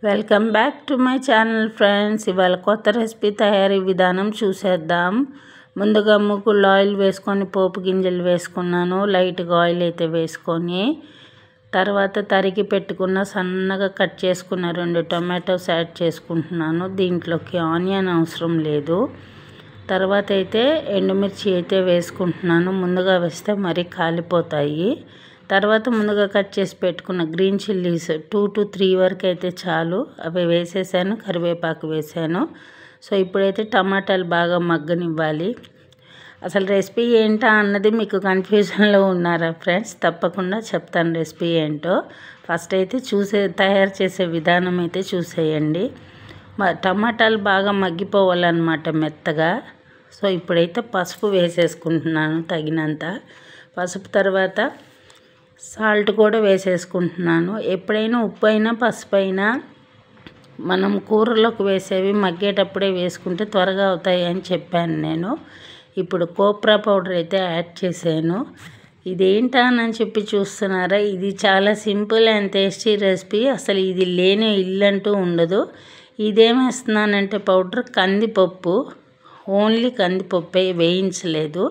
Welcome back to my channel friends. ఇవాళ కొత్త recipe తయారీ విధానం చూసేద్దాం. ముందుగా ముగ్గులు ఆయిల్ వేసుకొని పోపు గింజలు వేసుకున్నాను. లైట్గా ఆయిల్ అయితే వేసుకొని తర్వాత తరిగి పెట్టుకున్న సన్నగా కట్ చేసుకున్న 2 టొమాటోస్ యాడ్ చేసుకుంటున్నాను. దీంట్లోకి ఆనియన్ అవసరం లేదు. తర్వాత అయితే ఎండుమిర్చి అయితే వేసుకుంటున్నాను. ముందుగా వేస్తే మరీ కాలిపోతాయి. తర్వాత ముందుగా కట్ చేసి పెట్టుకున్న గ్రీన్ చిల్లీస్ 2 to 3 వరకు అయితే చాలు, అవి వేసేసాను. కరివేపాకు వేసాను. సో ఇప్పుడైతే టమాటాలు బాగా మగ్గనివ్వాలి. అసలు రెసిపీ ఏంటా అన్నది మీకు కన్ఫ్యూజన్లో ఉన్నారా ఫ్రెండ్స్? తప్పకుండా చెప్తాను రెసిపీ ఏంటో. ఫస్ట్ అయితే తయారు చేసే విధానం అయితే చూసేయండి. టమాటాలు బాగా మగ్గిపోవాలన్నమాట మెత్తగా. సో ఇప్పుడైతే పసుపు వేసేసుకుంటున్నాను తగినంత. పసుపు తర్వాత సాల్ట్ కూడా వేసేసుకుంటున్నాను. ఎప్పుడైనా ఉప్పు అయినా పసుపు అయినా మనం కూరలోకి వేసేవి మగ్గేటప్పుడే వేసుకుంటే త్వరగా అవుతాయి అని చెప్పాను నేను. ఇప్పుడు కోప్రా పౌడర్ అయితే యాడ్ చేశాను. ఇదేంటా అని చెప్పి చూస్తున్నారా? ఇది చాలా సింపుల్ అండ్ టేస్టీ రెసిపీ. అసలు ఇది లేని ఇల్లు అంటూ ఉండదు. ఇదేమేస్తున్నానంటే పౌడర్ కందిపప్పు, ఓన్లీ కందిపప్పే, వేయించలేదు.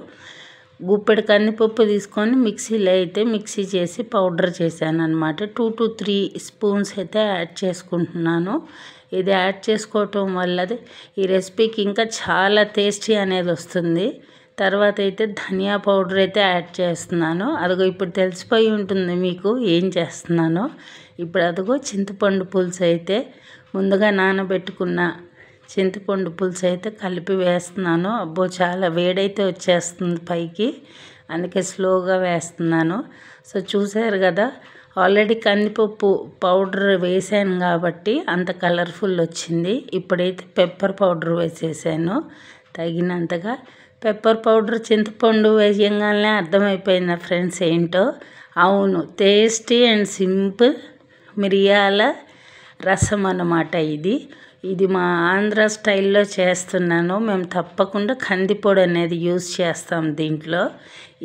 గుప్పెడు కందిపప్పు తీసుకొని మిక్సీలో అయితే మిక్సీ చేసి పౌడర్ చేశాను అనమాట. 2 to 3 స్పూన్స్ అయితే యాడ్ చేసుకుంటున్నాను. ఇది యాడ్ చేసుకోవటం వల్ల ఈ రెసిపీకి ఇంకా చాలా టేస్టీ అనేది వస్తుంది. తర్వాత అయితే ధనియా పౌడర్ అయితే యాడ్ చేస్తున్నాను. అదిగో ఇప్పుడు తెలిసిపోయి ఉంటుంది మీకు ఏం చేస్తున్నానో. ఇప్పుడు అదిగో చింతపండు పులుసు అయితే ముందుగా నానబెట్టుకున్న చింతపండు పులుసు అయితే కలిపి వేస్తున్నాను. అబ్బో చాలా వేడైతే వచ్చేస్తుంది పైకి, అందుకే స్లోగా వేస్తున్నాను. సో చూసారు కదా, ఆల్రెడీ కందిపప్పు పౌడర్ వేసాను కాబట్టి అంత కలర్ఫుల్ వచ్చింది. ఇప్పుడైతే పెప్పర్ పౌడర్ వేసేసాను తగినంతగా. పెప్పర్ పౌడర్ చింతపండు వేయగానే అర్థమైపోయింది ఫ్రెండ్స్ ఏంటో. అవును, టేస్టీ అండ్ సింపుల్ మిరియాల రసం అన్నమాట ఇది మా ఆంధ్ర స్టైల్లో చేస్తున్నాను. మేము తప్పకుండా కందిపొడి అనేది యూజ్ చేస్తాం దీంట్లో.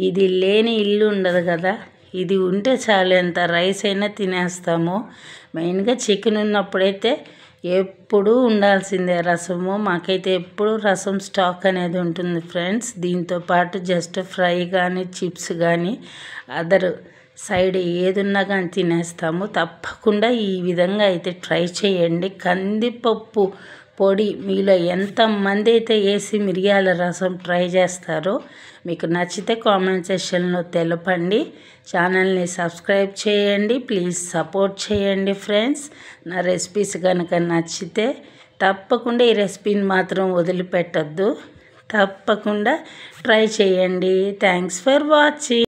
ఇది లేని ఇల్లు ఉండదు కదా, ఇది ఉంటే చాలు, ఎంత రైస్ అయినా తినేస్తాము. మెయిన్గా చికెన్ ఉన్నప్పుడైతే ఎప్పుడూ ఉండాల్సిందే రసము. మాకైతే ఎప్పుడు రసం స్టాక్ అనేది ఉంటుంది ఫ్రెండ్స్. దీంతో పాటు జస్ట్ ఫ్రై కానీ చిప్స్ కానీ అదర్ సైడ్ ఏదున్నా కానీ తినేస్తాము. తప్పకుండా ఈ విధంగా అయితే ట్రై చేయండి. కందిపప్పు పొడి మీలో ఎంతమంది అయితే వేసి మిరియాల రసం ట్రై చేస్తారో, మీకు నచ్చితే కామెంట్ సెక్షన్లో తెలపండి. ఛానల్ని సబ్స్క్రైబ్ చేయండి. ప్లీజ్ సపోర్ట్ చేయండి ఫ్రెండ్స్. నా రెసిపీస్ కనుక నచ్చితే తప్పకుండా ఈ రెసిపీని మాత్రం వదిలిపెట్టద్దు. తప్పకుండా ట్రై చేయండి. Thanks for watching.